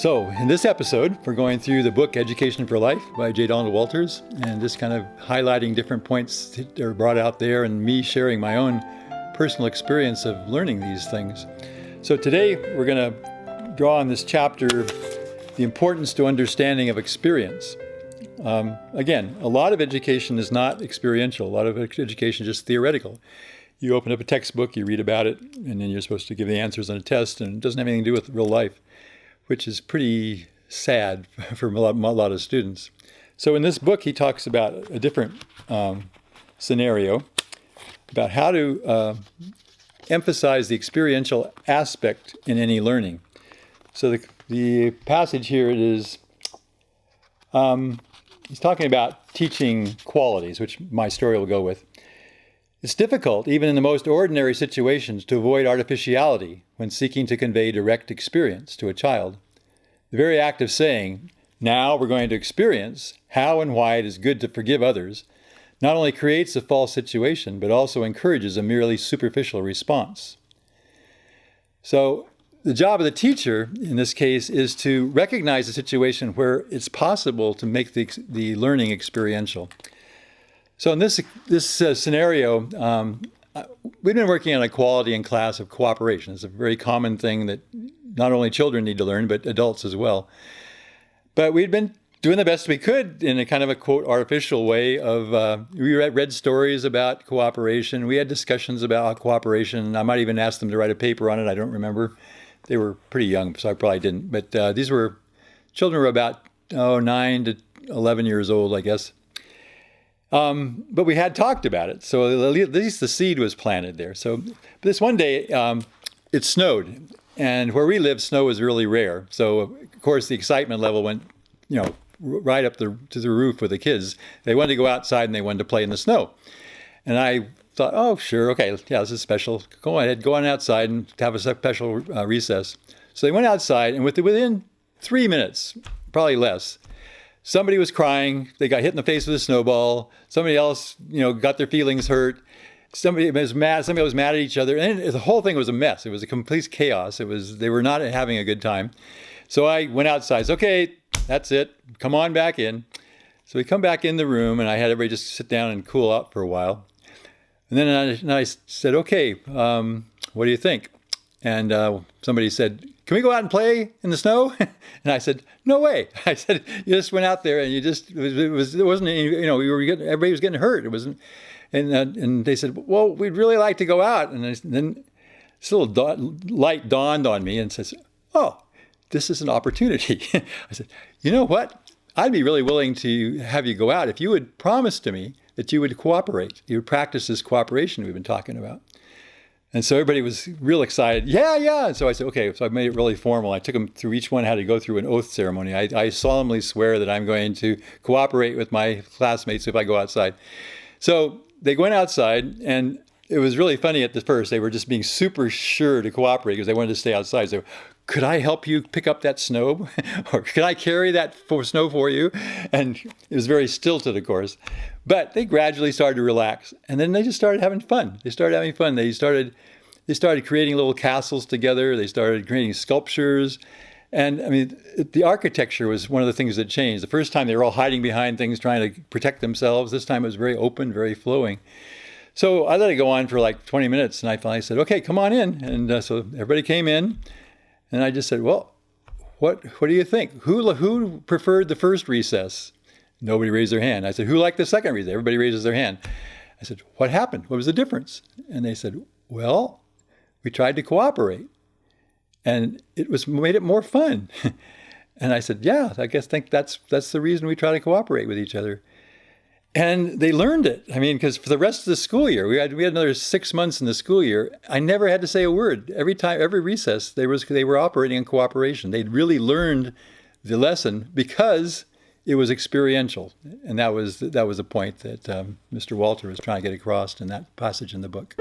So in this episode, we're going through the book Education for Life by J. Donald Walters, and just kind of highlighting different points that are brought out there and me sharing my own personal experience of learning these things. So today we're going to draw on this chapter, the importance to understanding of experience. Again, a lot of education is not experiential. A lot of education is just theoretical. You open up a textbook, you read about it, and then you're supposed to give the answers on a test, and it doesn't have anything to do with real life, which is pretty sad for a lot of students. So in this book, he talks about a different scenario about how to emphasize the experiential aspect in any learning. So the passage here is, he's talking about teaching qualities, which my story will go with. It's difficult, even in the most ordinary situations, to avoid artificiality when seeking to convey direct experience to a child. The very act of saying, now we're going to experience how and why it is good to forgive others, not only creates a false situation, but also encourages a merely superficial response. So the job of the teacher, in this case, is to recognize a situation where it's possible to make the learning experiential. So in this scenario, we've been working on equality in class of cooperation. It's a very common thing that not only children need to learn, but adults as well. But we'd been doing the best we could in a kind of a, quote, artificial way of, we read stories about cooperation. We had discussions about cooperation. I might even ask them to write a paper on it. I don't remember. They were pretty young, so I probably didn't. But these were, children were about 9 to 11 years old, I guess. But we had talked about it, so at least the seed was planted there. So this one day, it snowed, and where we live, snow is really rare. So of course, the excitement level went, right up to the roof with the kids. They wanted to go outside and they wanted to play in the snow. And I thought, oh, sure, okay, yeah, this is special. Go ahead, go on outside and have a special recess. So they went outside, and within 3 minutes, probably less, somebody was crying. They got hit in the face with a snowball. Somebody else, got their feelings hurt. Somebody was mad. Somebody was mad at each other, and the whole thing was a mess. It was a complete chaos. They were not having a good time. So I went outside. I said, okay, that's it. Come on back in. So we come back in the room, and I had everybody just sit down and cool out for a while. And then I said, okay, what do you think? And somebody said, can we go out and play in the snow? And I said, no way. I said, you just went out there and it wasn't any, everybody was getting hurt. It wasn't, and they said, well, we'd really like to go out. And then this little light dawned on me and says, oh, this is an opportunity. I said, you know what? I'd be really willing to have you go out if you would promise to me that you would cooperate. You would practice this cooperation we've been talking about. And so everybody was real excited. Yeah. And so I said, okay. So I made it really formal. I took them through each one, had to go through an oath ceremony. I solemnly swear that I'm going to cooperate with my classmates if I go outside. So they went outside, and it was really funny at the first. They were just being super sure to cooperate because they wanted to stay outside. So could I help you pick up that snow? Or could I carry that snow for you? And it was very stilted, of course. But they gradually started to relax. And then they just started having fun. They started creating little castles together. They started creating sculptures. And I mean, the architecture was one of the things that changed. The first time they were all hiding behind things, trying to protect themselves. This time it was very open, very flowing. So I let it go on for like 20 minutes. And I finally said, okay, come on in. And so everybody came in. And I just said, well, what do you think? Who preferred the first recess? Nobody raised their hand. I said, who liked the second recess? Everybody raises their hand. I said, what happened? What was the difference? And they said, well, we tried to cooperate, and it made it more fun. And I said, yeah, I think that's the reason we try to cooperate with each other. And they learned it. I mean, because for the rest of the school year, we had another 6 months in the school year. I never had to say a word. Every recess, they were operating in cooperation. They'd really learned the lesson because it was experiential. And that was the point that Mr. Walter was trying to get across in that passage in the book.